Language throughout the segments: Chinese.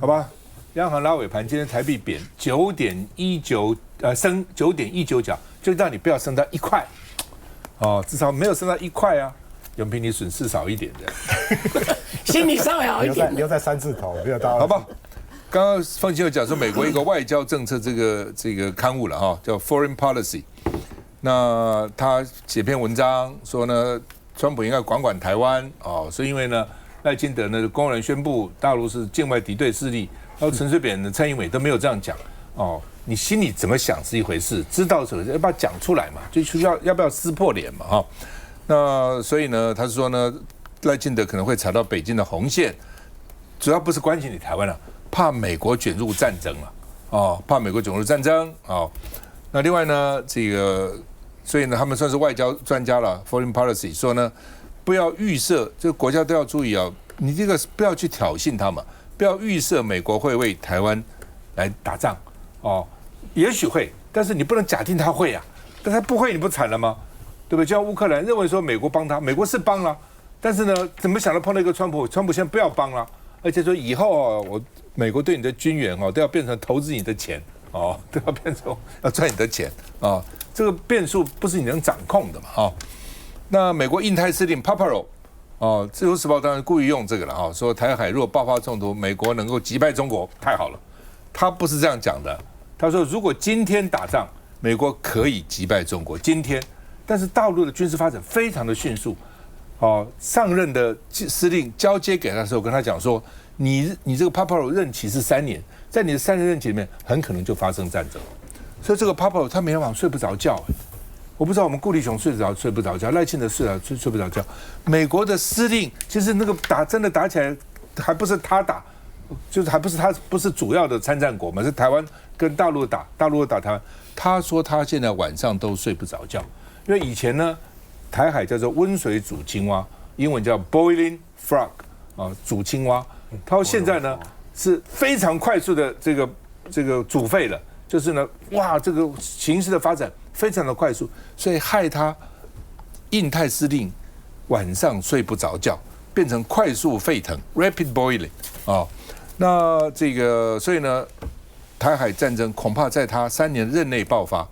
好吧？央行拉尾盘，今天台币贬9.19，升9.19角，就让你不要升到1块，哦，至少没有升到1块啊。永平，你损失少一点的，心里稍微好一点，留在3字头，没有到。好吧？刚刚凤青有讲说，美国一个外交政策这个刊物了哈，叫 Foreign Policy。那他写篇文章说呢，川普应该管台湾哦，所以因为呢，赖清德呢公然宣布大陆是境外敌对势力，然后陈水扁、蔡英文都没有这样讲哦。你心里怎么想是一回事，知道什么要不要讲出来嘛？就要不要撕破脸嘛？哈。那所以呢，他说呢，赖清德可能会踩到北京的红线，主要不是关心你台湾了，怕美国卷入战争了，哦，怕美国卷入战争哦。那另外呢，所以呢，他们算是外交专家了 ，Foreign Policy 说呢，不要预设，这个国家都要注意啊，你这个不要去挑衅他们，不要预设美国会为台湾来打仗哦，也许会，但是你不能假定他会啊，但他不会，你不惨了吗？对不对？就像乌克兰认为说美国帮他，美国是帮了，但是呢，怎么想到碰到一个川普现在不要帮了，而且说以后哦，美国对你的军援哦都要变成投资你的钱哦，都要变成要赚你的钱啊，这个变数不是你能掌控的嘛啊。那美国印太司令 Paparo 哦，《自由时报》当然故意用这个了啊，说台海如果爆发冲突，美国能够击败中国，太好了。他不是这样讲的，他说如果今天打仗，美国可以击败中国，今天。但是大陆的军事发展非常的迅速，哦，上任的司令交接给他的时候，跟他讲说，你这个 Paparo 任期是3年，在你的3年任期里面，很可能就发生战争。所以这个 Paparo 他每天晚上睡不着觉，我不知道我们顾立雄睡不着觉，赖清德睡不着觉。美国的司令其实那个真的打起来，还不是他打，就是还不是他不是主要的参战国嘛，是台湾跟大陆打台湾。他说他现在晚上都睡不着觉。因为以前呢，台海叫做温水煮青蛙，英文叫 boiling frog 啊，煮青蛙。他说现在呢是非常快速的这个煮沸了，就是呢，哇，这个形势的发展非常的快速，所以害他印太司令晚上睡不着觉，变成快速沸腾 rapid boiling 啊。那所以呢，台海战争恐怕在他3年任内爆发。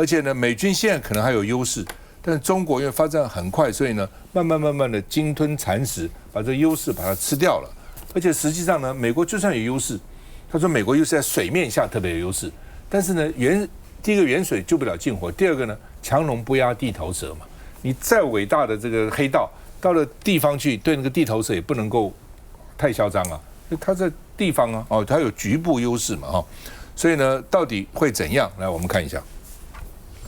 而且呢，美军现在可能还有优势，但是中国因为发展很快，所以呢，慢慢的鲸吞蚕食，把这个优势把它吃掉了。而且实际上呢，美国就算有优势，他说美国优势在水面下特别有优势，但是呢，第一个远水救不了近火，第二个呢，强龙不压地头蛇嘛。你再伟大的这个黑道，到了地方去，对那个地头蛇也不能够太嚣张啊，他在地方啊，哦，他有局部优势嘛，哈。所以呢，到底会怎样？来，我们看一下。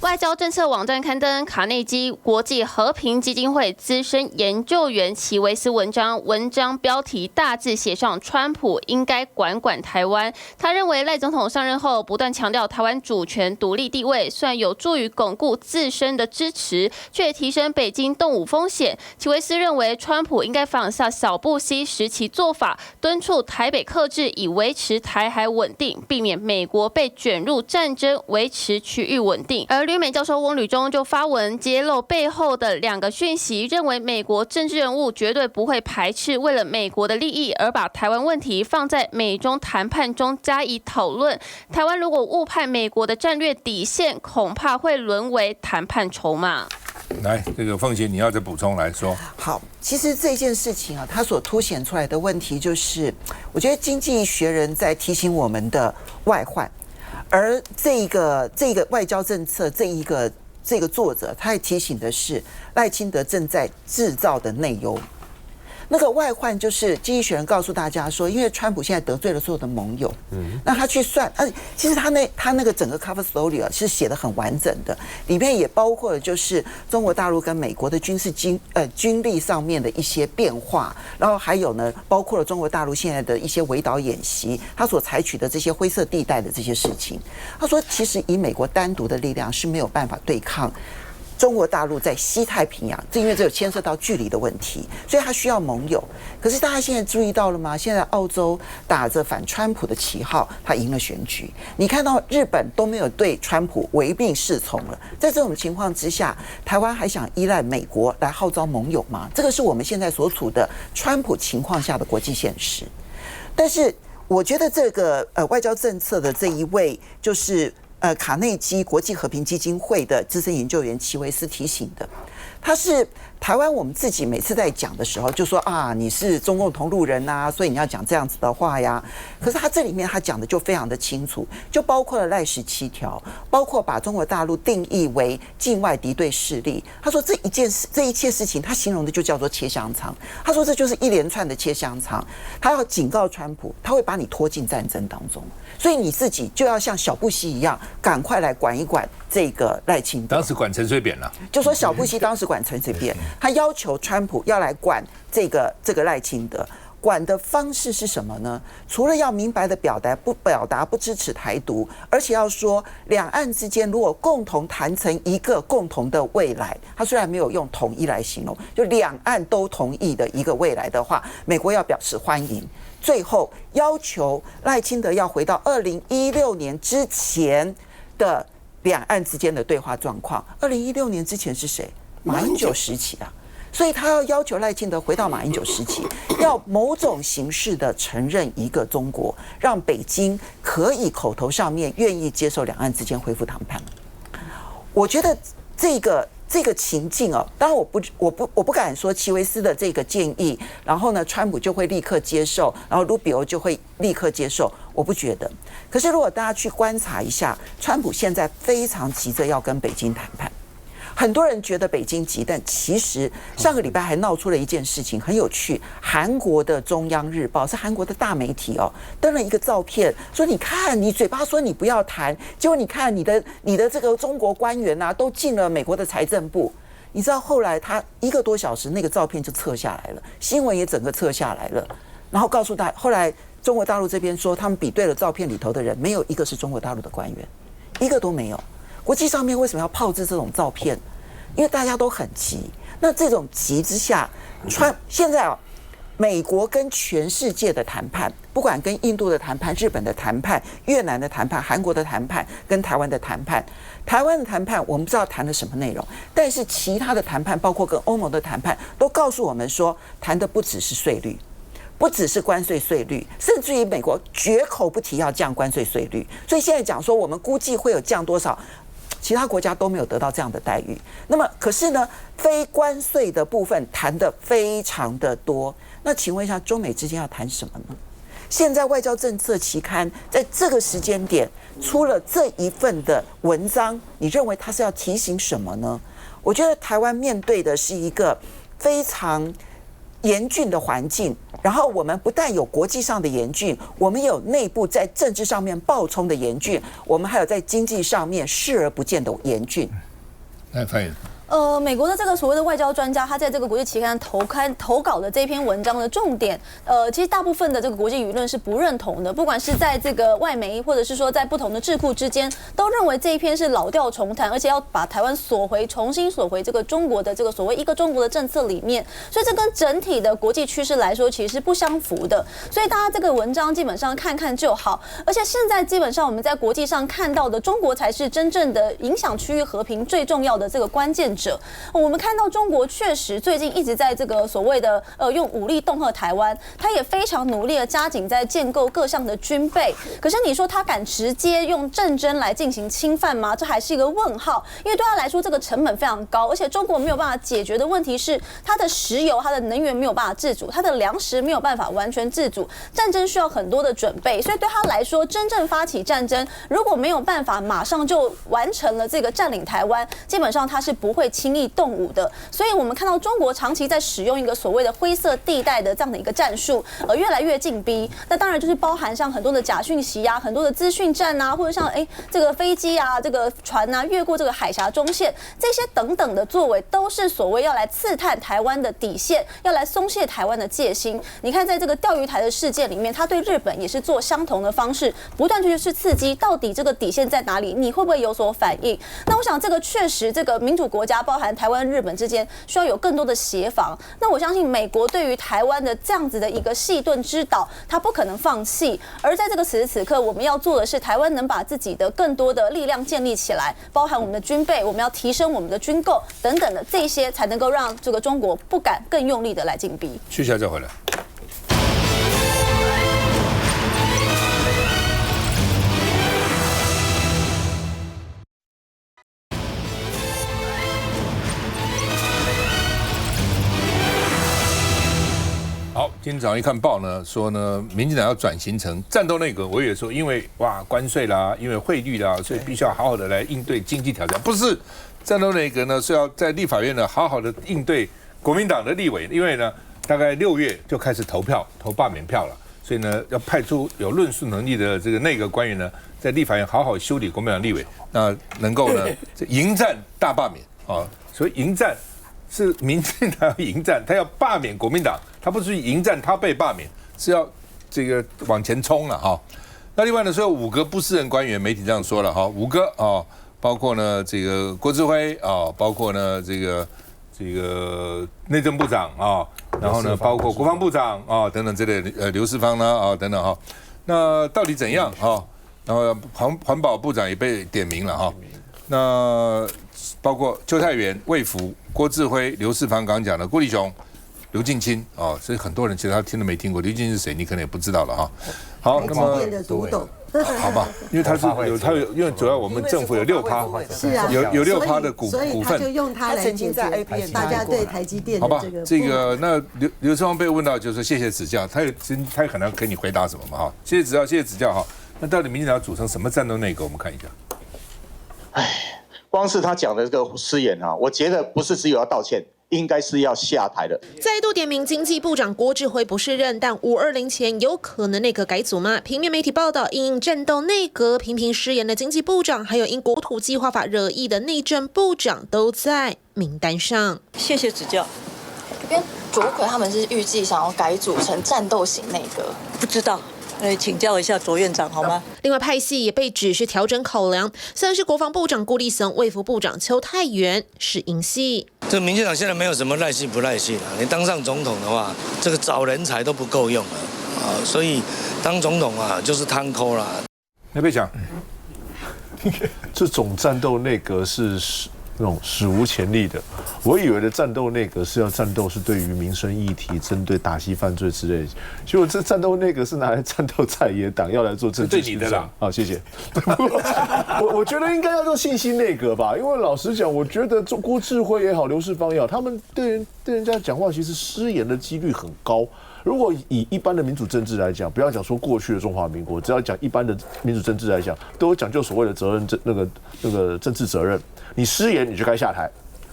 外交政策网站刊登卡内基国际和平基金会资深研究员齐维斯文章标题大字写上川普应该管台湾。他认为赖总统上任后不断强调台湾主权独立地位，虽然有助于巩固自身的支持，却提升北京动武风险。齐维斯认为川普应该仿效小布希时期做法，敦促台北克制，以维持台海稳定，避免美国被卷入战争，维持区域稳定。而旅美教授翁履中就发文揭露背后的2个讯息，认为美国政治人物绝对不会排斥为了美国的利益而把台湾问题放在美中谈判中加以讨论。台湾如果误判美国的战略底线，恐怕会沦为谈判筹码。来，这个凤姐你要再补充来说。好，其实这件事情啊，它所凸显出来的问题就是，我觉得《经济学人》在提醒我们的外患。而这个外交政策，这个作者，他也提醒的是赖清德正在制造的内忧。那个外患就是经济学人告诉大家说，因为川普现在得罪了所有的盟友，那他去算，其实他那个整个 cover story 是写得很完整的，里面也包括了就是中国大陆跟美国的军力上面的一些变化，然后还有呢，包括了中国大陆现在的一些围岛演习，他所采取的这些灰色地带的这些事情。他说，其实以美国单独的力量是没有办法对抗中国大陆在西太平洋，因为这有牵涉到距离的问题，所以它需要盟友。可是大家现在注意到了吗？现在澳洲打着反川普的旗号，他赢了选举。你看到日本都没有对川普唯命是从了。在这种情况之下，台湾还想依赖美国来号召盟友吗？这个是我们现在所处的川普情况下的国际现实。但是我觉得这个外交政策的这一位就是卡内基国际和平基金会的资深研究员齐维斯提醒的。他是台湾，我们自己每次在讲的时候就说啊，你是中共同路人啊，所以你要讲这样子的话呀。可是他这里面他讲的就非常的清楚，就包括了赖17条，包括把中国大陆定义为境外敌对势力。他说这一切事情，他形容的就叫做切香肠。他说这就是一连串的切香肠。他要警告川普，他会把你拖进战争当中，所以你自己就要像小布希一样，赶快来管一管这个赖清德。当时管陈水扁了，就说小布希当时管陈水扁，他要求川普要来管这个赖清德。管的方式是什么呢？除了要明白的表达不支持台独，而且要说两岸之间如果共同谈成一个共同的未来，他虽然没有用统一来形容，就两岸都同意的一个未来的话，美国要表示欢迎。最后要求赖清德要回到2016年之前的两岸之间的对话状况。2016年之前是谁？马英九时期啊。所以他要求赖清德回到马英九时期，要某种形式的承认一个中国，让北京可以口头上面愿意接受两岸之间恢复谈判。我觉得这个情境哦，当然我不敢说齐维斯的这个建议，然后呢，川普就会立刻接受，然后卢比欧就会立刻接受，我不觉得。可是如果大家去观察一下，川普现在非常急着要跟北京谈判。很多人觉得北京急，但其实上个礼拜还闹出了一件事情，很有趣。韩国的中央日报是韩国的大媒体哦，登了一个照片，说你看，你嘴巴说你不要谈，结果你看你的这个中国官员啊，都进了美国的财政部。你知道后来他1个多小时，那个照片就撤下来了，新闻也整个撤下来了，然后告诉他，后来中国大陆这边说，他们比对了照片里头的人，没有一个是中国大陆的官员，1个都没有。国际上面为什么要炮制这种照片？因为大家都很急。那这种急之下，现在美国跟全世界的谈判，不管跟印度的谈判、日本的谈判、越南的谈判、韩国的谈判、跟台湾的谈判，台湾的谈判我们不知道谈了什么内容，但是其他的谈判，包括跟欧盟的谈判，都告诉我们说，谈的不只是税率。不只是关税税率，甚至于美国绝口不提要降关税税率，所以现在讲说我们估计会有降多少，其他国家都没有得到这样的待遇。那么可是呢，非关税的部分谈得非常的多。那请问一下，中美之间要谈什么呢？现在外交政策期刊在这个时间点出了这一份的文章，你认为它是要提醒什么呢？我觉得台湾面对的是一个非常严峻的环境，然后我们不但有国际上的严峻，我们有内部在政治上面暴冲的严峻，我们还有在经济上面视而不见的严峻。来翻译。美国的这个所谓的外交专家，他在这个国际期刊投稿的这篇文章的重点，其实大部分的这个国际舆论是不认同的，不管是在这个外媒，或者是说在不同的智库之间，都认为这一篇是老调重弹，而且要把台湾重新锁回这个中国的这个所谓一个中国的政策里面，所以这跟整体的国际趋势来说，其实是不相符的。所以大家这个文章基本上看看就好，而且现在基本上我们在国际上看到的，中国才是真正的影响区域和平最重要的这个关键者。我们看到中国确实最近一直在这个所谓的用武力恫吓台湾，他也非常努力的加紧在建构各项的军备。可是你说他敢直接用战争来进行侵犯吗？这还是一个问号，因为对他来说这个成本非常高，而且中国没有办法解决的问题是，它的石油、它的能源没有办法自主，它的粮食没有办法完全自主，战争需要很多的准备，所以对他来说，真正发起战争，如果没有办法马上就完成了这个占领台湾，基本上他是不会轻易动武的。所以我们看到中国长期在使用一个所谓的灰色地带的这样的一个战术，越来越进逼。那当然就是包含像很多的假讯息啊，很多的资讯战啊，或者像这个飞机啊、这个船啊越过这个海峡中线，这些等等的作为，都是所谓要来刺探台湾的底线，要来松懈台湾的戒心。你看，在这个钓鱼台的事件里面，他对日本也是做相同的方式，不断去刺激到底这个底线在哪里，你会不会有所反应？那我想这个确实，这个民主国家包含台湾、日本之间需要有更多的协防。那我相信美国对于台湾的这样子的一个细盾之岛，他不可能放弃。而在这个此时此刻，我们要做的是，台湾能把自己的更多的力量建立起来，包含我们的军备，我们要提升我们的军购等等的这些，才能够让这个中国不敢更用力的来进逼。去下再回来。好，今天早上一看报呢，说呢，民进党要转型成战斗内阁。我也说，因为关税啦，因为汇率啦，所以必须要好好的来应对经济挑战。不是战斗内阁呢，是要在立法院呢好好的应对国民党的立委，因为呢，大概6月就开始投罢免票了，所以呢，要派出有论述能力的这个内阁官员呢，在立法院好好修理国民党立委，那能够呢迎战大罢免啊。所以迎战是民进党要迎战，他要罢免国民党，他不是迎战他被罢免，是要这个往前冲了哈。那另外呢，说有5个不是人官员，媒体这样说了哈，5个啊，包括呢这个郭志辉啊，包括呢这个内政部长啊，然后呢包括国防部长啊等等之类的，刘世芳呢啊等等哈。那到底怎样啊？然后环保部长也被点名了哈。那包括邱泰源、卫福、郭志辉、刘世芳刚刚讲的郭立雄、刘敬清啊，所以很多人其实他听都没听过，刘敬清是谁，你可能也不知道了哈。好，那么好吧，因为他有，因为主要我们政府有6%，是啊，有6%的股所以他就份，用它来解决大家对台积电的这个。那刘世芳被问到就是说谢谢指教，他也可能给你回答什么嘛哈？谢谢指教，谢谢指教哈。那到底民进党要组成什么战斗内阁？我们看一下。光是他讲的这个失言啊，我觉得不是只有要道歉，应该是要下台的。再度点名经济部长郭志辉不适任，但520前有可能内阁改组吗？平面媒体报道，因战斗内阁频频失言的经济部长，还有因国土计划法惹议的内政部长都在名单上。谢谢指教。因为卓奎他们是预计想要改组成战斗型内阁，不知道。请教一下卓院长好吗？另外派系也被指是调整考量，像是国防部长顾立雄、卫福部长邱泰源是英系。这民进党现在没有什么赖系不赖系了，你当上总统的话，这个找人才都不够用了啊，所以当总统啊就是贪抠啦。那边讲，这种战斗内阁是那种史无前例的。我以为的战斗内阁是要战斗，是对于民生议题、针对打击犯罪之类的。结果这战斗内阁是拿来战斗在野党，要来做政治对你的啦。好，谢谢。我觉得应该要做信息内阁吧，因为老实讲，我觉得郭志辉也好，刘世芳也好，他们对人家讲话其实失言的几率很高。如果以一般的民主政治来讲，不要讲说过去的中华民国，只要讲一般的民主政治来讲，都有讲究所谓的责任那个政治责任。你失言你就该下台。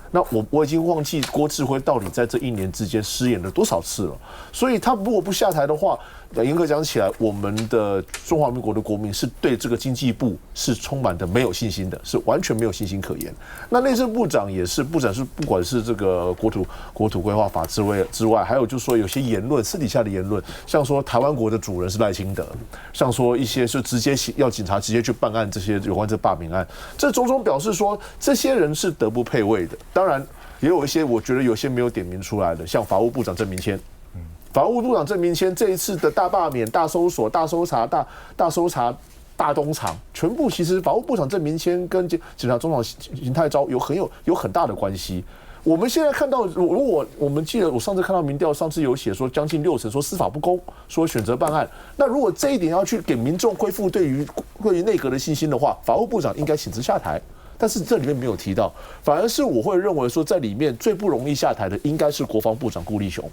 那我已经忘记郭志辉到底在这1年之间失言了多少次了。所以他如果不下台的话，严格讲起来，我们的中华民国的国民是对这个经济部是充满的没有信心的，是完全没有信心可言。那内政部长也是，不管是这个国土规划法之外，还有就是说有些言论，私底下的言论，像说台湾国的主人是赖清德，像说一些就直接要警察直接去办案，这些有关这罢免案，这种种表示说这些人是德不配位的。当然也有一些我觉得有些没有点名出来的，像法务部长郑明谦。法务部长郑明谦这一次的大罢免、大搜索、大搜查、大东厂，全部其实法务部长郑明谦跟检察总长邢泰钊有很大的关系。我们现在看到，如果我们记得我上次看到民调，上次有写说将近60%说司法不公，说选择办案。那如果这一点要去给民众恢复对于内阁的信心的话，法务部长应该请辞下台。但是这里面没有提到，反而是我会认为说，在里面最不容易下台的应该是国防部长顾立雄。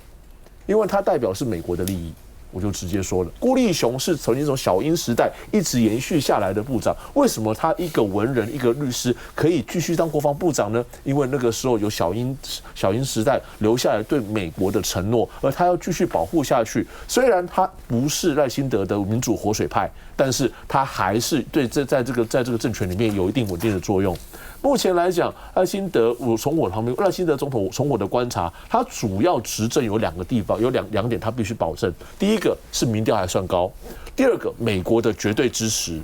因为他代表是美国的利益，我就直接说了，顾立雄是曾经从小英时代一直延续下来的部长，为什么他一个文人、一个律师可以继续当国防部长呢？因为那个时候有小英时代留下来对美国的承诺，而他要继续保护下去。虽然他不是赖清德的民主活水派，但是他还是对在这个政权里面有一定稳定的作用。目前来讲，赖清德总统从我的观察，他主要执政有2个地方，有两点他必须保证。第一个是民调还算高，第二个美国的绝对支持。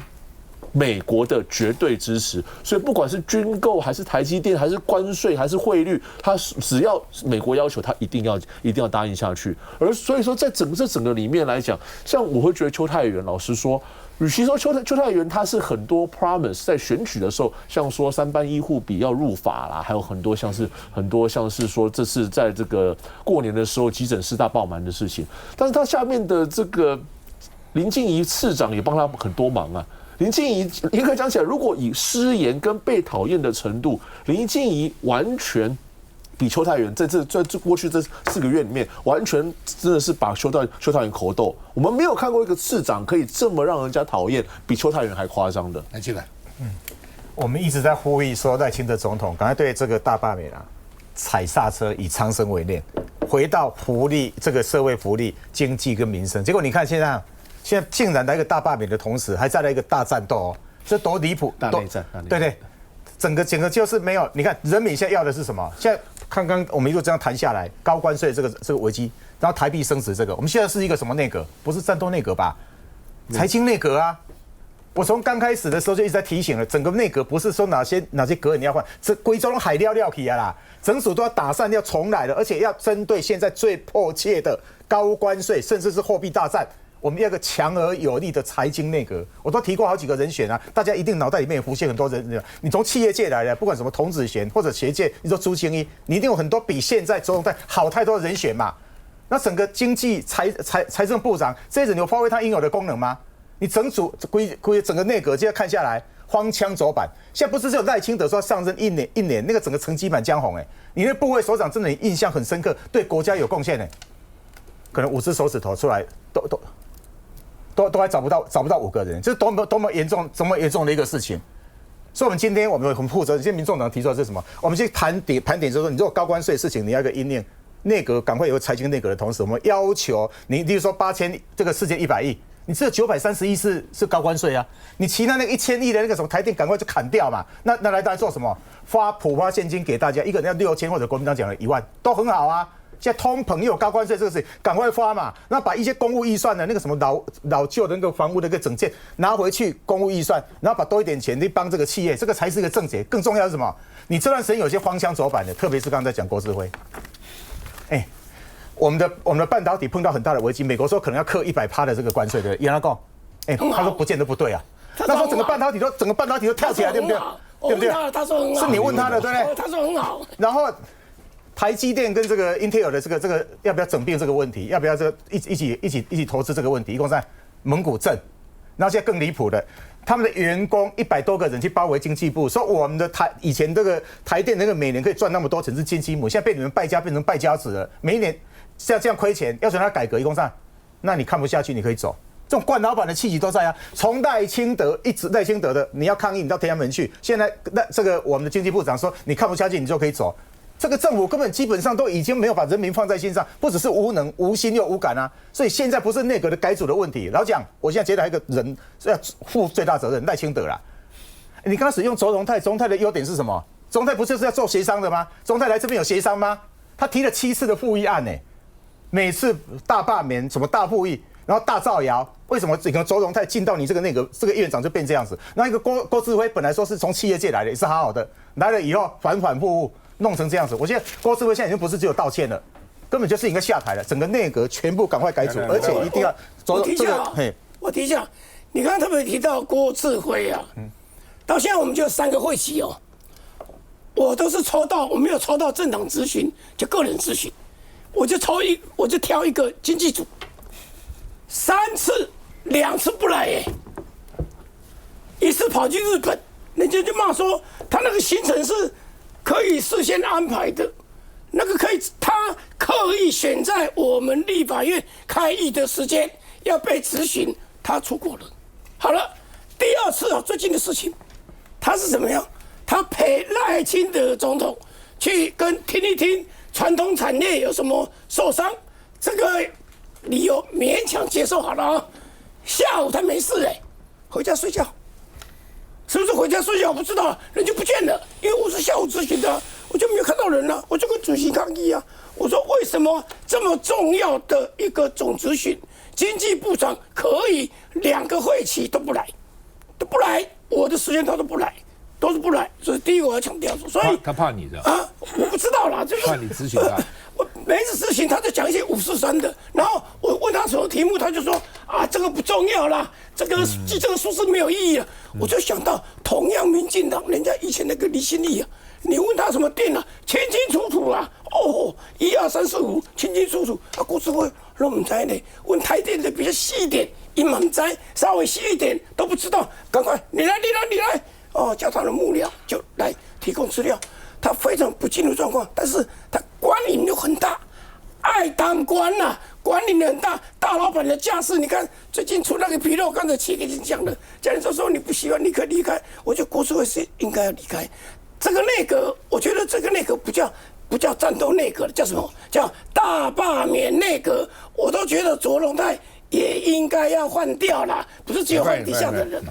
所以不管是军购还是台积电还是关税还是汇率，他只要美国要求，他一定要答应下去。而所以说，在整个里面来讲，像我会觉得邱泰源，老实说，与其说邱泰源他是很多 promise 在选举的时候，像说3班医护比要入法啦，还有很多像是说这次在这个过年的时候急诊室大爆满的事情，但是他下面的这个林静怡次长也帮他很多忙啊。林静怡严格讲起来，如果以失言跟被讨厌的程度，林静怡完全比邱泰源在过去这4个月里面，完全真的是把邱泰源口斗。我们没有看过一个市长可以这么让人家讨厌，比邱泰源还夸张的。来进来，我们一直在呼吁说赖清德总统赶快对这个大罢免踩刹车，以苍生为念，回到福利这个社会福利、经济跟民生。结果你看现在竟然来一个大罢免的同时，还再来一个大战斗哦，这多离谱！大内战，对，整个就是没有。你看人民现在要的是什么？现在刚刚我们一路这样谈下来，高关税这个危机，然后台币升值这个，我们现在是一个什么内阁？不是战斗内阁吧？财经内阁啊！我从刚开始的时候就一直在提醒了，整个内阁不是说哪些阁员你要换，这贵州海料起啊啦，整组都要打散，要重来了，而且要针对现在最迫切的高关税，甚至是货币大战，我们要一个强而有力的财经内阁。我都提过好几个人选啊，大家一定脑袋里面也浮现很多人。你从企业界来的，不管什么童子贤或者学界，你说朱清一，你一定有很多比现在总统在好太多的人选嘛。那整个经济财政部长这些人有发挥他应有的功能吗？你整个内阁，现在看下来荒腔走板。现在不是只有赖清德说上任一年，那个整个成绩满江红你那部位首长真的印象很深刻，对国家有贡献可能5只手指头出来都还找不到5个人，这是多么严重的一个事情。所以我们今天我们很负责任，现在民众党提出的是什么？我们去盘点，就是说，你如果高关税的事情，你要一个因应内阁赶快有个财经内阁的同时，我们要求你，例如说8100这个4100亿。你这930亿是高关税啊，你其他那个1000亿的那个什么台电赶快就砍掉嘛，那来大家做什么？普发现金给大家，一个人要6000或者国民党讲了1万，都很好啊。现在通膨又有高关税这个事情，赶快发嘛。那把一些公务预算的那个什么老旧的那个房屋的一个整件拿回去公务预算，然后把多一点钱去帮这个企业，这个才是一个正解。更重要是什么？你这段时间有些荒腔走板的，特别是刚才讲郭智辉，我们的半导体碰到很大的危机，美国说可能要课100%的这个关税的，杨拉讲，他说不见得不对啊。那时候整个半导体都跳起来，对不对？对不对？他说很好，是你问他的，对不对？他说很好。然后台积电跟这个 Intel 的这个要不要整并这个问题，要不要这个一起投资这个问题，一共在蒙古镇。然后现在更离谱的，他们的员工100多个人去包围经济部，说我们的以前这个台电那个每年可以赚那么多钱是金鸡母，现在被你们败家变成败家子了，每一年。像这样亏钱，要求他改革，一共上，那你看不下去，你可以走。这种惯老板的气息都在啊。从赖清德的，你要抗议，你到天安门去。现在这个我们的经济部长说，你看不下去，你就可以走。这个政府根本基本上都已经没有把人民放在心上，不只是无能、无心又无感啊。所以现在不是内阁的改组的问题。老蒋，我现在觉得还有一个人要负最大责任，赖清德啦。你刚使用周荣泰的优点是什么？周荣泰不就是要做协商的吗？周荣泰来这边有协商吗？他提了7次的复议案每次大罢免什么大复议，然后大造谣，为什么整个周荣泰进到你这个内阁这个院长就变这样子？那一个郭智辉本来说是从企业界来的，也是好好的，来了以后反复弄成这样子。我觉得郭智辉现在已经不是只有道歉了，根本就是应该下台了，整个内阁全部赶快改组，而且一定要我提一下，你刚刚特别提到郭智辉啊，到现在我们就有3个会期我都是我没有抽到政党咨询，就个人咨询。我就挑一个经济组，3次2次不来一次跑去日本，人家就骂说他那个行程是可以事先安排的，那个他刻意选在我们立法院开议的时间要被质询，他出国了。好了，第2次最近的事情，他是怎么样？他陪赖清德总统去听一听。传统产业有什么受伤？这个理由勉强接受好了下午他没事回家睡觉，是不是回家睡觉？我不知道，人就不见了。因为我是下午咨询的，我就没有看到人了，我就跟主席抗议啊。我说为什么这么重要的一个总咨询，经济部长可以2个会期都不来，我的时间他都不来。都是不来，所以第一个我要强调说，所以他怕你的我不知道啦，就是怕你咨询他。我每一次咨询他就讲一些543的，然后我问他什么题目，他就说这个不重要啦，这个数字没有意义了。我就想到同样民进党人家以前那个李新义你问他什么电清清楚楚1、2、3、4、5清清楚楚郭智辉都不知道呢，问台电的比较细一点，他不知道，稍微细一点都不知道，赶快你来。叫他的幕僚就来提供资料。他非常不进入状况，但是他官瘾又很大，爱当官呐、管理很大，大老板的架势，你看最近出那个纰漏，刚才齐给你讲了，叫你说你不喜欢立刻离开，我觉得国资会是应该要离开。这个内阁，我觉得这个内阁不叫战斗内阁了，叫什么？叫大罢免内阁。我都觉得卓荣泰也应该要换掉了，不是只有换底下的人。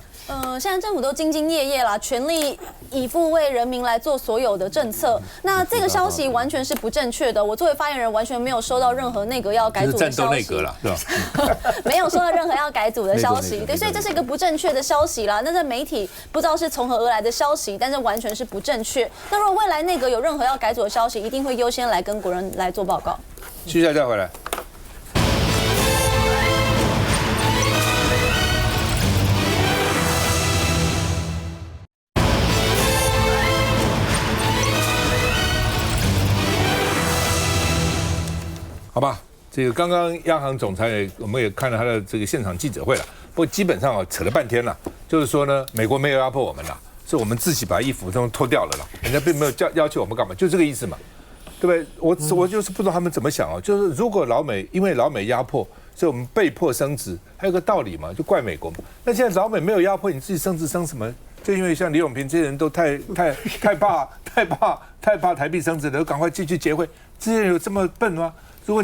现在政府都兢兢业业啦，全力以赴为人民来做所有的政策。那这个消息完全是不正确的。我作为发言人，完全没有收到任何内阁要改组的消息。战斗内阁啦，对吧？没有收到任何要改组的消息，对，所以这是一个不正确的消息啦。那这媒体不知道是从何而来的消息，但是完全是不正确。那如果未来内阁有任何要改组的消息，一定会优先来跟国人来做报告。继续再回来。好吧，这个刚刚央行总裁我们也看了他的这个现场记者会了，不过基本上扯了半天了，就是说呢，美国没有压迫我们了，是我们自己把衣服都脱掉了啦，人家并没有要求我们干嘛，就这个意思嘛，对不对？我就是不知道他们怎么想哦，就是如果因为老美压迫，所以我们被迫升值，还有个道理嘛，就怪美国嘛。那现在老美没有压迫，你自己升值升什么？就因为像李永平这些人都太怕台币升值了，赶快继续结汇，这些人有这么笨吗？如果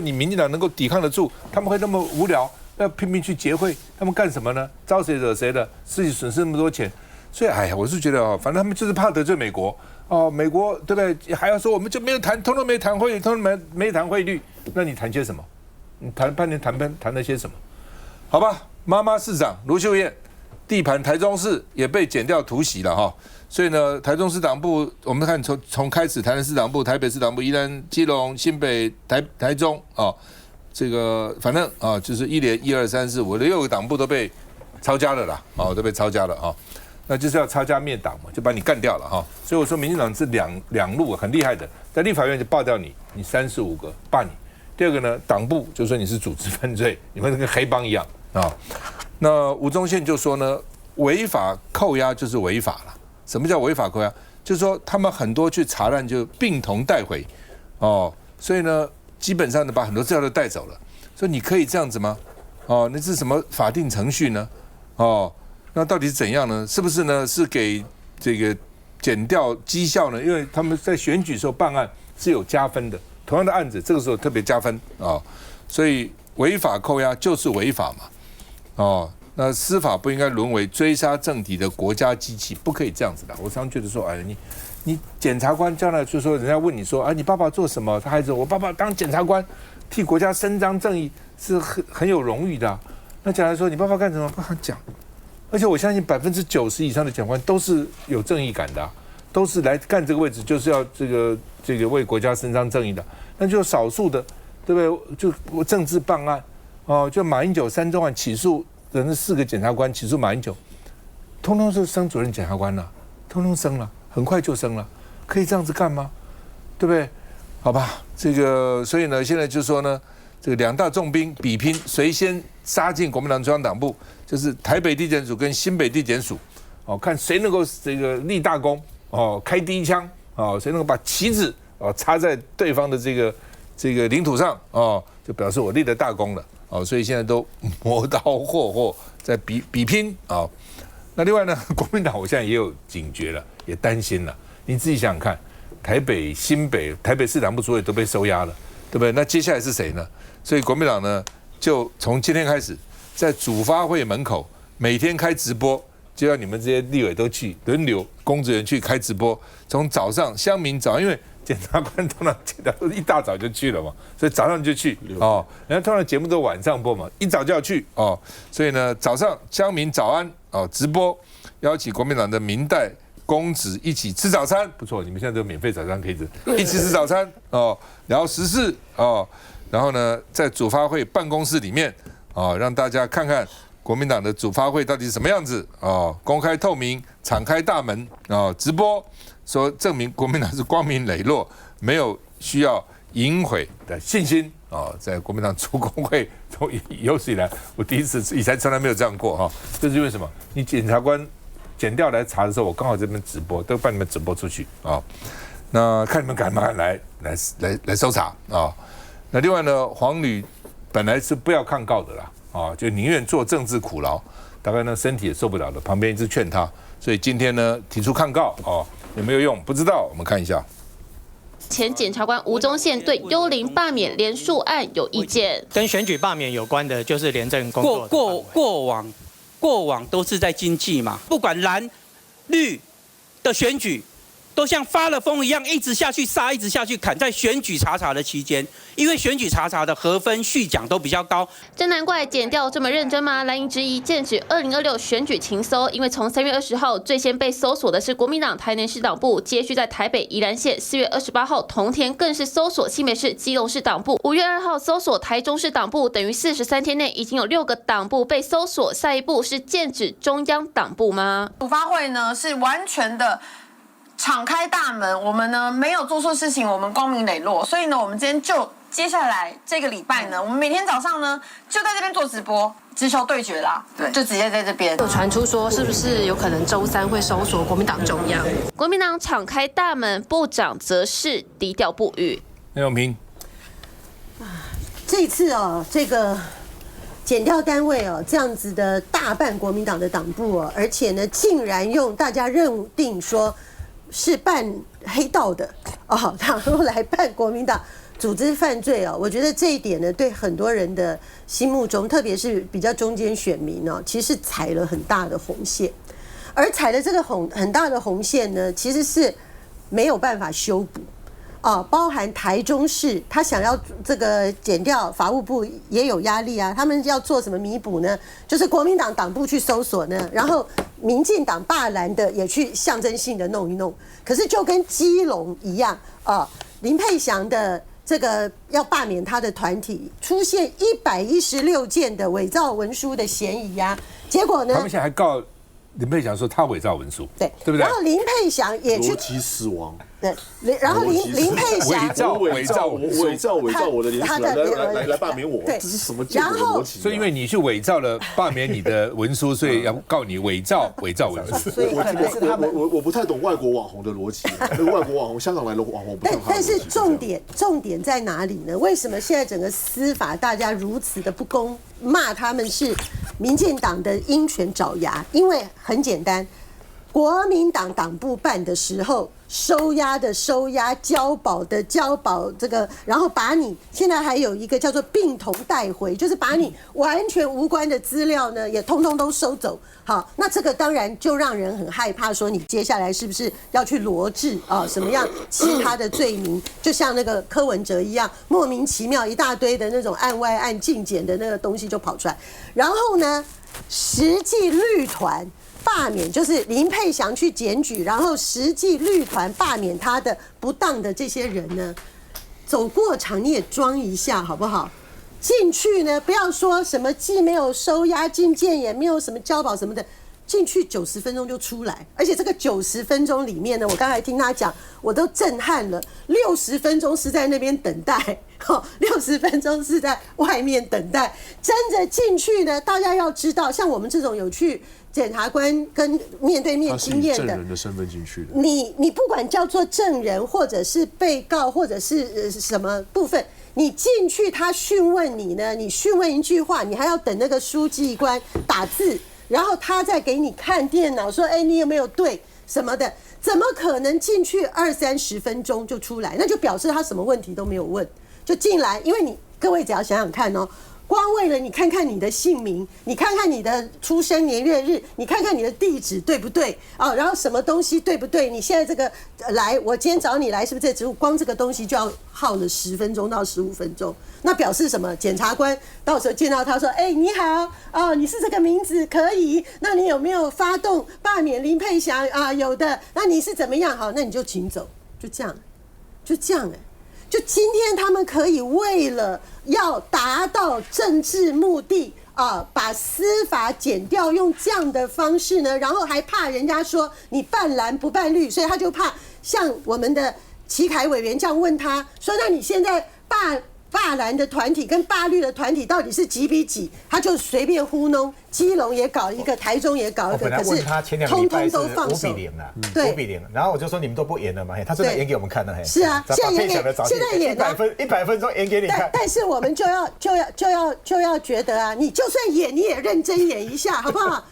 你民进党能够抵抗得住，他们会那么无聊，要拼命去结汇，他们干什么呢？招谁惹谁的，自己损失那么多钱，所以哎呀，我是觉得哦，反正他们就是怕得罪美国哦，美国对不对？还要说我们就没有谈，通通没谈汇率，通通没谈汇率，那你谈些什么？你谈半天谈了些什么？好吧，妈妈市长卢秀燕地盘台中市也被检调突袭了哈。所以呢，台中市党部，我们看从开始，台南市党部、台北市党部、宜兰、基隆、新北、台中啊，这个反正啊，就是一连1、2、3、4、5、6个党部都被抄家了啦，都被抄家了啊，那就是要抄家灭党嘛，就把你干掉了哈。所以我说，民进党是两路很厉害的，在立法院就罢掉你3、4、5个罢你。第二个呢，党部就说你是组织犯罪，你们跟黑帮一样啊。那吴宗宪就说呢，违法扣押就是违法了。什么叫违法扣押？就是说他们很多去查案就并同带回，哦，所以呢，基本上呢把很多资料都带走了。所以你可以这样子吗？哦，那是什么法定程序呢？哦，那到底是怎样呢？是不是呢？是给这个减掉绩效呢？因为他们在选举时候办案是有加分的，同样的案子这个时候特别加分啊，所以违法扣押就是违法嘛，哦。那司法不应该沦为追杀政敌的国家机器，不可以这样子的。我常觉得说，哎，你检察官将来就说，人家问你说，啊，你爸爸做什么？他孩子，我爸爸当检察官，替国家伸张正义，是很有荣誉的啊。那假如说你爸爸干什么？不好讲。而且我相信90%以上的检察官都是有正义感的啊，都是来干这个位置就是要这个为国家伸张正义的。那就少数的，对不对？就政治办案哦，就马英九3宗案起诉。那4个检察官起诉马英九，通通是升主任检察官了，通通升了，很快就升了，可以这样子干吗？对不对？好吧，这个所以呢，现在就说呢，这个2大重兵比拼谁先杀进国民党中央党部，就是台北地检署跟新北地检署，哦，看谁能够这个立大功，哦，开第一枪，哦，谁能够把旗子哦插在对方的这个领土上，哦，就表示我立了大功了。哦，所以现在都磨刀霍在比拼啊、哦。那另外呢，国民党我现在也有警觉了，也担心了。你自己想想看，台北、新北、台北市党部主委都被收押了，对不对？那接下来是谁呢？所以国民党呢，就从今天开始，在主发会门口每天开直播，就要你们这些立委都去轮流公职人去开直播，从早上乡民早，因为检察官通常都一大早就去了嘛，所以早上就去哦。人家通常节目都晚上播嘛，一早就要去哦。所以呢，早上乡民早安哦，直播邀请国民党的民代公职一起吃早餐，不错，你们现在都有免费早餐可以吃，一起吃早餐哦，聊时事哦，然后呢，在主发会办公室里面哦，让大家看看国民党的主发会到底是什么样子哦，公开透明，敞开大门哦，直播。说证明国民党是光明磊落，没有需要淫毁的信心啊！在国民党出工会从有史以来，我第一次以前从来没有这样过哈。这是因为什么？你检察官检调来查的时候，我刚好这边直播，都帮你们直播出去啊。那看你们敢不敢来搜查啊？那另外呢，黄旅本来是不要抗告的啦，啊，就宁愿做政治苦劳，大概呢身体也受不了了，旁边一直劝他，所以今天呢提出抗告哦，有没有用？不知道，我们看一下。前检察官吴宗宪对幽灵罢免连署案有意见，跟选举罢免有关的，就是廉政工作。过往都是在经济嘛，不管蓝绿的选举，都像发了疯一样，一直下去杀，一直下去砍。在选举查的期间，因为选举查的核分续奖都比较高，真难怪检调这么认真吗？蓝营质疑剑指2026选举情搜，因为从3月20号最先被搜索的是国民党台南市党部，接续在台北宜兰县，4月28号同天更是搜索新北市基隆市党部，5月2号搜索台中市党部，等于43天内已经有6个党部被搜索。下一步是剑指中央党部吗？处发会呢是完全的敞开大门，我们呢没有做错事情，我们光明磊落，所以呢，我们今天就接下来这个礼拜呢，我们每天早上呢就在这边做直播，直球对决啦，对，就直接在这边。有传出说，是不是有可能周3会搜索国民党中央？国民党敞开大门，部长则是低调不语。内容评，这次哦，这个检调单位哦，这样子的大办国民党的党部哦，而且呢，竟然用大家认定说是办黑道的哦，然后来办国民党组织犯罪哦，我觉得这一点呢，对很多人的心目中，特别是比较中间选民哦，其实踩了很大的红线，而踩了这个很大的红线呢，其实是没有办法修补。包含台中市，他想要这个检调，法务部也有压力啊。他们要做什么弥补呢？就是国民党党部去搜索呢，然后民进党罢蓝的也去象征性的弄一弄。可是就跟基隆一样林佩祥的这个要罢免他的团体，出现116件的伪造文书的嫌疑啊。结果呢？他们现在还告林佩祥说他伪造文书，对不对？然后林佩祥也去逻辑死亡。对，然后林佩祥伪造我的连署来罢免我，这是什么贱的逻辑？所以因为你去伪造了罢免你的文书，所以要告你伪造文书。我不太懂外国网红的逻辑，那个外国网红，香港来的网红不懂。但是重点在哪里呢？为什么现在整个司法大家如此的不公，骂他们是民进党的鹰犬爪牙？因为很简单，国民党党部办的时候，收押的收押，交保的交保，这个，然后把你现在还有一个叫做并同带回，就是把你完全无关的资料呢，也通通都收走。好，那这个当然就让人很害怕，说你接下来是不是要去罗治什么样其他的罪名？就像那个柯文哲一样，莫名其妙一大堆的那种案外案进检的那个东西就跑出来，然后呢，实际绿团罢免，就是林佩祥去检举，然后实际绿团罢免他的不当的这些人呢，走过场你也装一下好不好？进去呢，不要说什么既没有收押进监，也没有什么交保什么的，进去90分钟就出来，而且这个90分钟里面呢，我刚才听他讲，我都震撼了。60分钟是在那边等待，60分钟是在外面等待。真的进去呢，大家要知道，像我们这种有去检察官跟面对面经验的，他是以证人的身份进去的。你不管叫做证人，或者是被告，或者是什么部分。你进去，他讯问你呢，你讯问一句话，你还要等那个书记官打字，然后他再给你看电脑，说，你有没有对什么的？怎么可能进去20-30分钟就出来？那就表示他什么问题都没有问，就进来。因为各位只要想想看哦。光为了你看看你的姓名，你看看你的出生年月日，你看看你的地址对不对然后什么东西对不对？你现在这个来，我今天找你来，是不是这植物光这个东西就要耗了10分钟到15分钟？那表示什么？检察官到时候见到他说：“你好，你是这个名字，可以？那你有没有发动罢免林佩祥有的。那你是怎么样？好，那你就请走，就这样。就今天他们可以为了要达到政治目的把司法检调用这样的方式呢，然后还怕人家说你办蓝不办绿，所以他就怕像我们的齐凯委员这样问他说，那你现在罢蓝的团体跟罢绿的团体到底是几比几？他就随便糊弄，基隆也搞一个，台中也搞一个，可是通通都放手5-0了，对5-0。然后我就说你们都不演了嘛，他真的演给我们看了，是啊，现在演100分钟演给你看。但是我们就要觉得啊，你就算演你也认真演一下，好不好？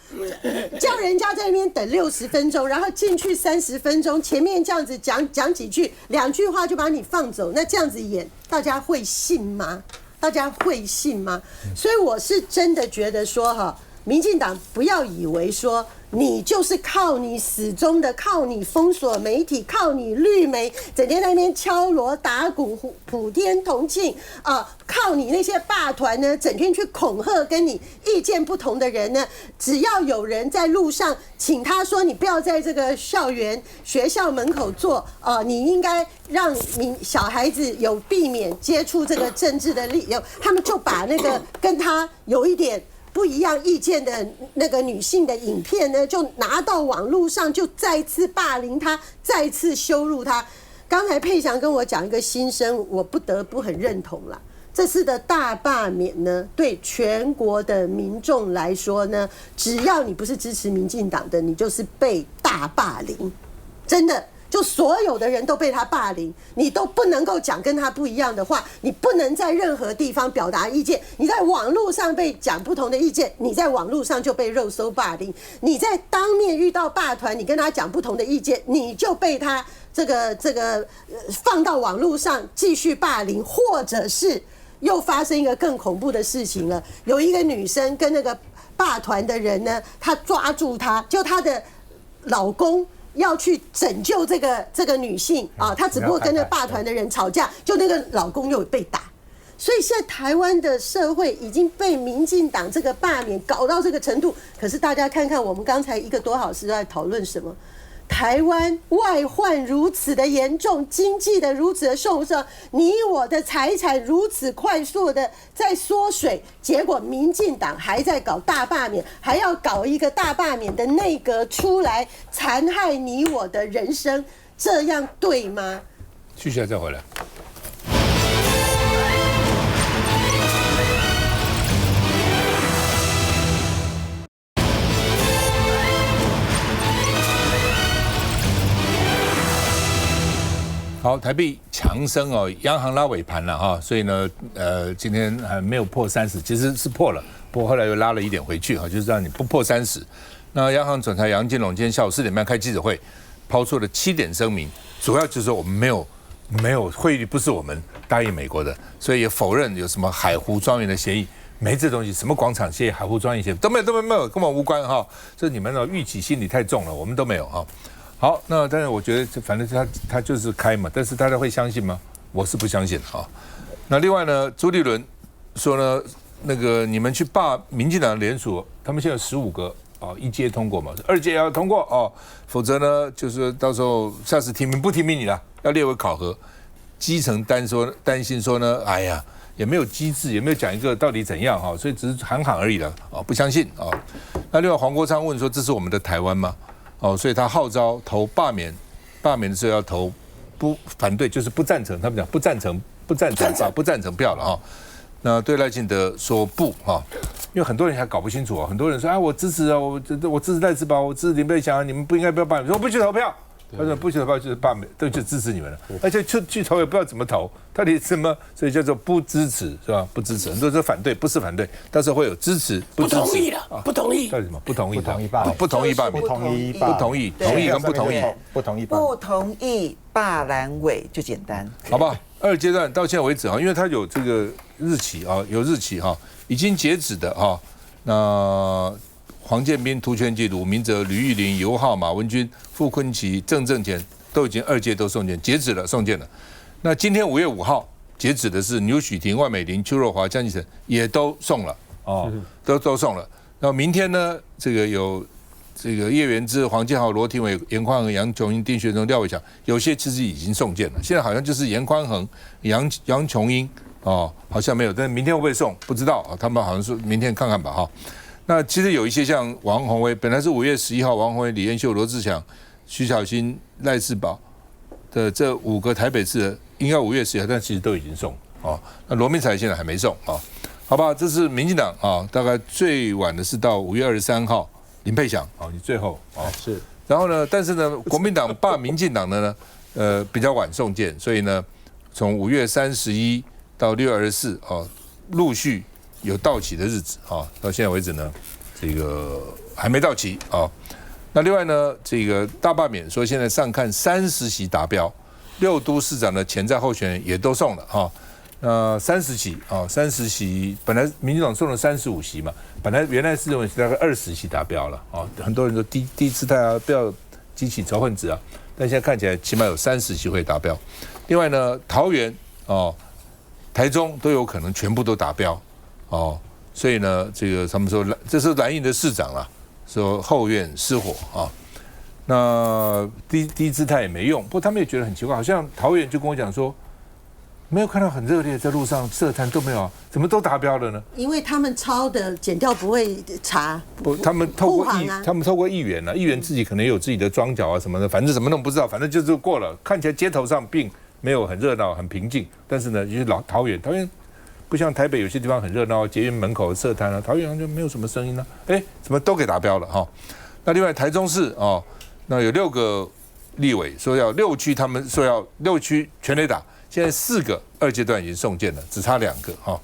叫人家在那边等60分钟，然后进去30分钟，前面这样子讲几句，2句话就把你放走，那这样子演，大家会信吗？大家会信吗？所以我是真的觉得说哈。民进党不要以为说你就是靠你死忠的，靠你封锁媒体，靠你绿媒，整天在那边敲锣打鼓、普天同庆啊，靠你那些霸团呢，整天去恐吓跟你意见不同的人呢。只要有人在路上请他说你不要在这个学校门口坐啊，你应该让小孩子有避免接触这个政治的理由，他们就把那个跟他有一点不一样意见的那个女性的影片呢，就拿到网络上，就再次霸凌她，再次羞辱她。刚才佩祥跟我讲一个心声，我不得不很认同啦。这次的大罢免呢，对全国的民众来说呢，只要你不是支持民进党的，你就是被大霸凌，真的。就所有的人都被他霸凌，你都不能够讲跟他不一样的话，你不能在任何地方表达意见。你在网络上被讲不同的意见，你在网络上就被肉搜霸凌；你在当面遇到霸团，你跟他讲不同的意见，你就被他这个放到网络上继续霸凌，或者是又发生一个更恐怖的事情了。有一个女生跟那个霸团的人呢，他抓住她，就她的老公。要去拯救这个女性啊，她只不过跟那霸团的人吵架，就那个老公又被打，所以现在台湾的社会已经被民进党这个罢免搞到这个程度。可是大家看看，我们刚才1个多小时在讨论什么？台湾外患如此的严重，经济的如此的受伤，你我的财产如此快速的在缩水，结果民进党还在搞大罢免，还要搞一个大罢免的内阁出来残害你我的人生，这样对吗？继续再回来。好，台币强升哦，央行拉尾盘了哈，所以呢，今天还没有破30，其实是破了，不过后来又拉了一点回去哈，就是让你不破30。那央行总裁杨金龙今天下午4点半开记者会，抛出了7点声明，主要就是说我们没有汇率不是我们答应美国的，所以也否认有什么海湖庄园的协议，没这东西，什么广场协议、海湖庄园协议都没有，根本无关哈，这你们的预期心理太重了，我们都没有哈。好，那但是我觉得反正他就是开嘛，但是大家会相信吗？我是不相信啊。那另外呢，朱立伦说呢，那个你们去罢民进党的联署，他们现在有15个啊，1届通过嘛，2届也要通过哦，否则呢，就是到时候下次提名不提名你了，要列为考核。基层担心说呢，哎呀，也没有机制，也没有讲一个到底怎样哈，所以只是喊而已了啊，不相信啊。那另外黄国昌问说，这是我们的台湾吗？哦，所以他号召投罢免的时候要投不反对，就是不赞成。他们讲不赞成票了哈。那对赖清德说不哈，因为很多人还搞不清楚啊。很多人说啊，我支持啊，我支持赖清德，我支持林贝祥，你们不应该不要罢免，说不去投票。他说不去投票就是罢免，都就支持你们了，而且去投也不知道怎么投，到底什么，所以叫做不支持是吧？不支持，很多人说反对，不是反对，到时候会有支持，不支持，不同意了，不同意，到底什么？不同意，不同意罢免，不同意罢免，同意跟不同意，不同意罢蓝委就简单，好不好？2阶段到现在为止哈，因为它有这个日期啊，有日期哈，已经截止的哈，那。黄建斌、涂权吉、鲁明哲、吕玉玲、尤浩、马文君、傅昆萁、郑正乾都已经2届都送件，截止了，送件了。那今天5月5号截止的是牛许婷、万美玲、邱若华、江启臣也都送了哦，都送了。然后明天呢，这个有这个叶元之、黄建豪、罗廷伟、严宽恒、杨琼英、丁学忠、廖伟强，有些其实已经送件了。现在好像就是严宽恒、杨琼英哦，好像没有，但明天会不会送不知道啊？他们好像说明天看看吧哈。那其实有一些像王宏威，本来是5月11号，王宏威、李彦秀、罗志祥、徐小新、赖世宝的这5个台北市的，应该5月11号，但其实都已经送哦。那罗明才现在还没送啊。好吧，这是民进党啊，大概最晚的是到5月23号，林沛祥啊，你最后啊是。然后呢，但是呢，国民党罢民进党的呢，比较晚送件，所以呢，从5月31到6月24啊，陆续有到期的日子啊，到现在为止呢，这个还没到期啊。那另外呢，这个大罢免说现在上看30席达标，6都市长的潜在候选人也都送了哈。30席啊，30席，本来民进党送了35席嘛，本来原来是认为大概20席达标了啊，很多人说第一次大家不要激起仇恨值啊，但现在看起来起码有30席会达标。另外呢，桃园哦、台中都有可能全部都达标哦，所以呢，这个他们说这是蓝营的市长啦，说后院失火啊。那低姿态也没用，不过他们也觉得很奇怪，好像桃园就跟我讲说，没有看到很热烈在路上设摊都没有，怎么都达标了呢？因为他们抄的检调不会查，他们透过议员啊，议员自己可能也有自己的庄脚啊什么的，反正什么都不知道，反正就是过了。看起来街头上并没有很热闹、很平静，但是呢，就是桃园不像台北有些地方很热闹，捷运门口设摊啊，桃园就没有什么声音呢、啊。怎么都给达标了哈？那另外台中市哦，那有6个立委说要6区，他们说要6区全垒打。现在4个2阶段已经送件了，只差2个哈。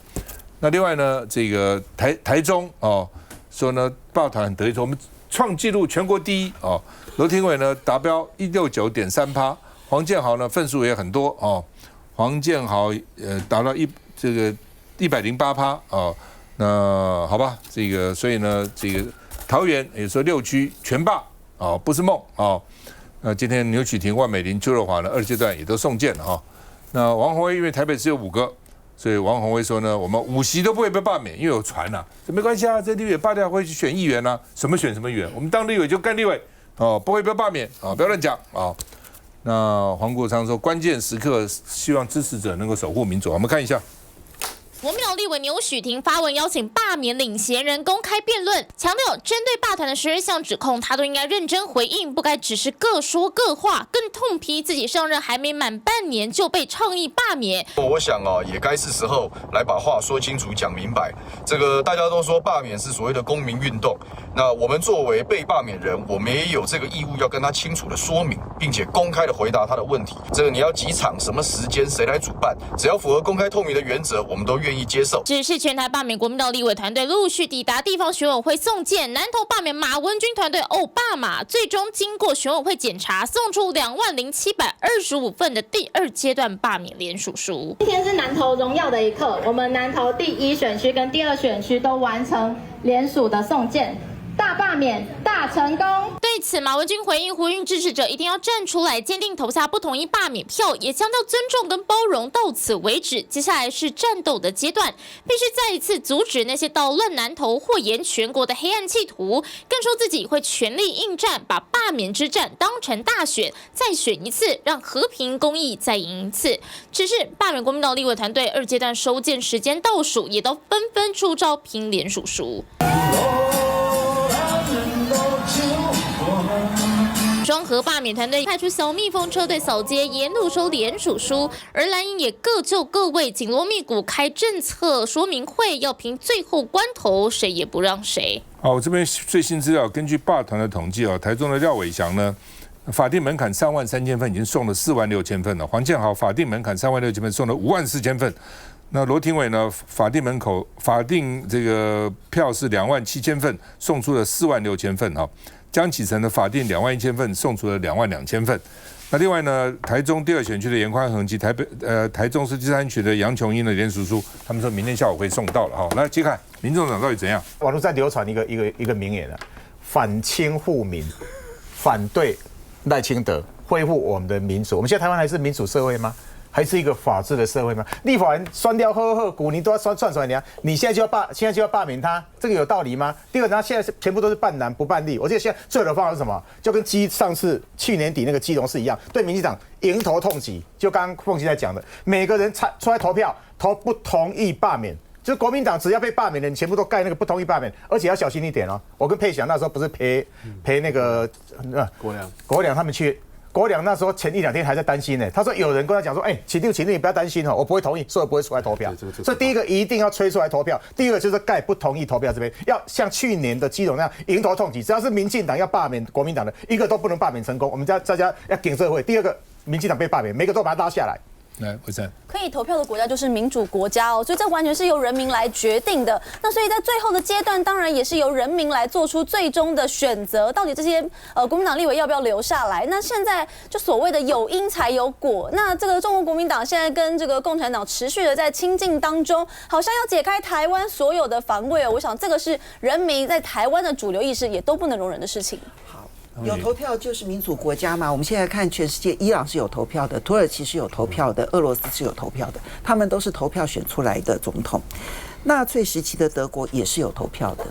那另外呢，这个台中哦说呢，抱团很得意，说我们创纪录全国第一哦。罗廷伟呢达标169.3%，黄建豪呢份数也很多哦。黄建豪达到108%哦。那好吧，这个所以呢，这个桃园也说6区全霸哦，不是梦哦。那今天牛曲婷、万美玲、邱若华呢2阶段也都送件了哈。那王宏威因为台北只有5个，所以王宏威说呢，我们5席都不会被罢免，因为有传啊，这没关系啊，这立委罢掉会去选议员啊，什么选什么员，我们当立委就干立委哦，不会被罢免啊，不要乱讲啊。那黄国昌说，关键时刻希望支持者能够守护民主，我们看一下。国民党立委牛许婷发文邀请罢免领衔人公开辩论，强调针对罢团的12项指控，他都应该认真回应，不该只是各说各话。更痛批自己上任还没满半年就被倡议罢免。我想也该是时候来把话说清楚、讲明白。这个大家都说罢免是所谓的公民运动，那我们作为被罢免人，我们也有这个义务要跟他清楚的说明，并且公开的回答他的问题。这个你要几场、什么时间、谁来主办，只要符合公开透明的原则，我们都愿意接受。只是全台罢免国民党立委团队陆续抵达地方选委会送件，南投罢免马文君团队欧巴马，最终经过选委会检查，送出20725份的第2阶段罢免联署书。今天是南投荣耀的一刻，我们南投第1选区跟第2选区都完成联署的送件。大罢免大成功。对此，马文君回应呼吁支持者一定要站出来，坚定投下不同意罢免票，也强调尊重跟包容到此为止。接下来是战斗的阶段，必须再一次阻止那些捣乱南投、祸延全国的黑暗企图。更说自己会全力应战，把罢免之战当成大选，再选一次，让和平公义再赢一次。只是罢免国民党立委团队2阶段收件时间倒数，也都纷纷出招拼联署书。双和罢免团队派出小蜜蜂车队扫街，沿路收联署书，而蓝营也各就各位，紧锣密鼓开政策说明会，要凭最后关头，谁也不让谁。好，我这边最新资料，根据罢团的统计啊，台中的廖伟祥呢，法定门槛33000份已经送了46000份了，黄建豪法定门槛36000份送了54000份。那罗廷伟呢？法定这个票是27000份，送出了46000份啊。江启臣的法定21000份，送出了22000份。那另外呢，台中第2选区的严宽恒及台中市第3区的杨琼英的联署书，他们说明天下午会送到了哈。来，接看民众党到底怎样？网络在流传一个名言啊，反清复明，反对赖清德，恢复我们的民主。我们现在台湾还是民主社会吗？还是一个法治的社会吗？立法人酸掉呵，古宁都要算出来，你现在就要罢免他，这个有道理吗？第二个，他现在全部都是办蓝不办立。我记得现在最好的方法是什么？就跟上次去年底那个基隆市一样，对民进党迎头痛击。就刚刚凤琪在讲的，每个人出来投票，投不同意罢免。就是国民党只要被罢免的，你全部都盖那个不同意罢免，而且要小心一点哦。我跟佩祥那时候不是陪那个国良他们去。国良那时候前1、2天还在担心呢，他说有人跟他讲说，请定你不要担心哦，我不会同意，所以不会出来投票。所以第一个一定要催出来投票，第二个就是盖不同意投票这边，要像去年的基隆那样迎头痛击，只要是民进党要罢免国民党的，一个都不能罢免成功。我们大家要顶社会。第二个，民进党被罢免，每个都把它拉下来。来，伟善，可以投票的国家就是民主国家哦，所以这完全是由人民来决定的。那所以在最后的阶段，当然也是由人民来做出最终的选择，到底这些国民党立委要不要留下来？那现在就所谓的有因才有果，那这个中国国民党现在跟这个共产党持续的在亲近当中，好像要解开台湾所有的防卫哦。我想这个是人民在台湾的主流意识也都不能容忍的事情。有投票就是民主国家嘛？我们现在看全世界，伊朗是有投票的，土耳其是有投票的，俄罗斯是有投票的，他们都是投票选出来的总统。纳粹时期的德国也是有投票的。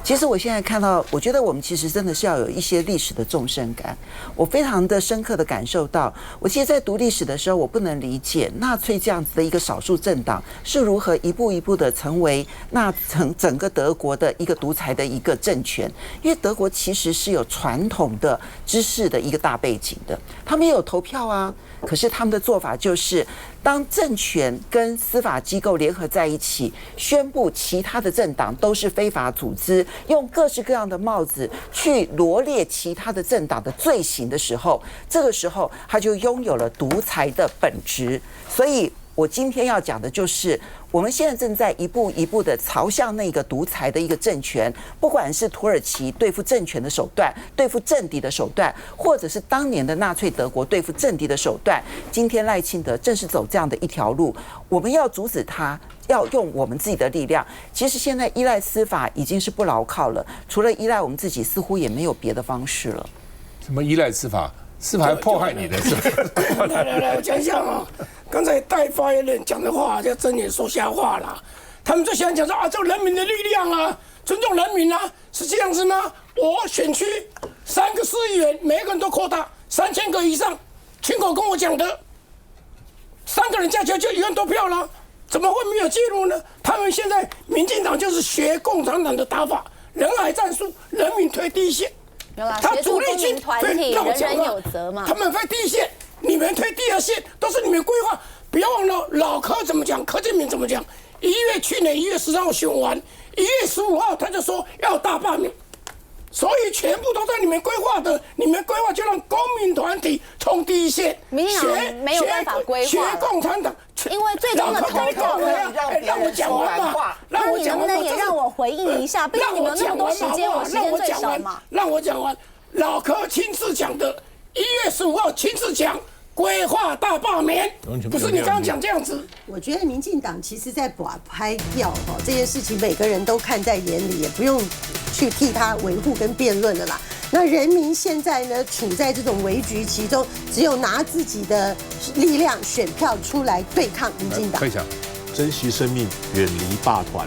其实我现在看到，我觉得我们其实真的是要有一些历史的纵深感。我非常的深刻的感受到，我其实在读历史的时候，我不能理解纳粹这样子的一个少数政党是如何一步一步的成为整个德国的一个独裁的一个政权。因为德国其实是有传统的知识的一个大背景的，他们也有投票啊。可是他们的做法就是，当政权跟司法机构联合在一起，宣布其他的政党都是非法组织，用各式各样的帽子去罗列其他的政党的罪行的时候，这个时候他就拥有了独裁的本质。所以我今天要讲的就是，我们现在正在一步一步的朝向那个独裁的一个政权，不管是土耳其对付政权的手段、对付政敌的手段，或者是当年的纳粹德国对付政敌的手段，今天赖清德正是走这样的一条路。我们要阻止他，要用我们自己的力量。其实现在依赖司法已经是不牢靠了，除了依赖我们自己，似乎也没有别的方式了。什么依赖司法？司法还迫害你的是吧？来，我讲一下啊。刚才戴发言人讲的话叫睁眼说瞎话啦。他们最喜欢讲说啊，这人民的力量啊，尊重人民啊，是这样子吗？我选区3个市议员，每个人都扩大3000个以上，亲口跟我讲的，3个人加起来就1万多票了，怎么会没有介入呢？他们现在民进党就是学共产党的打法，人海战术，人民推第一线。他主力军团体人人有责嘛，他们推第一线，你们推第二线，都是你们规划。不要忘了老柯怎么讲，柯建铭怎么讲。去年1月13号选完，1月15号他就说要大罢免，所以全部都在你们规划的。你们规划就让公民团体冲第一线，民进党没有办法规划，学共产党，因为最终的投票呢，让我讲完嘛，那你能不能也让我回应一下？毕竟你们有那么多时间，我时间最少嘛。让我讲完，老柯亲自讲的，1月15号亲自讲。规划大罢免，不是你刚刚讲这样子。我觉得民进党其实在把拍票这件事情，每个人都看在眼里，也不用去替他维护跟辩论了啦。那人民现在呢，处在这种危局其中，只有拿自己的力量、选票出来对抗民进党。珍惜生命，远离霸团。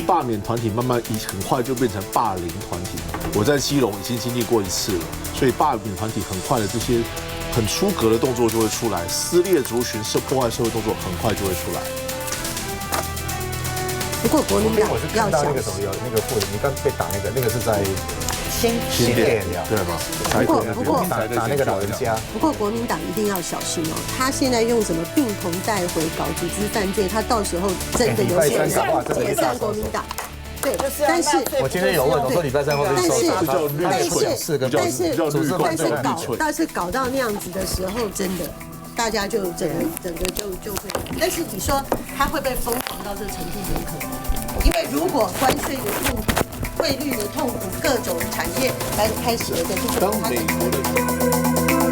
罢免团体慢慢很快就变成霸凌团体。我在基隆已经经历过1次了，所以罢免团体很快的这些很出格的动作就会出来，撕裂族群、破坏社会动作很快就会出来。不过国民党要到那个时候有那个妇人，你刚被打那个是在新店对吗？不过打那个老人家。不过国民党一定要小心哦，他现在用什么并同带回搞组织犯罪，他到时候真的有些人解散国民党。对，但是我今天有问，我说礼拜3会不会收？但是搞到那样子的时候，真的大家就整个就会。但是你说他会不会疯狂到这个程度，有可能？因为如果关税的痛苦、汇率的痛苦、各种产业来开始了，就是他的。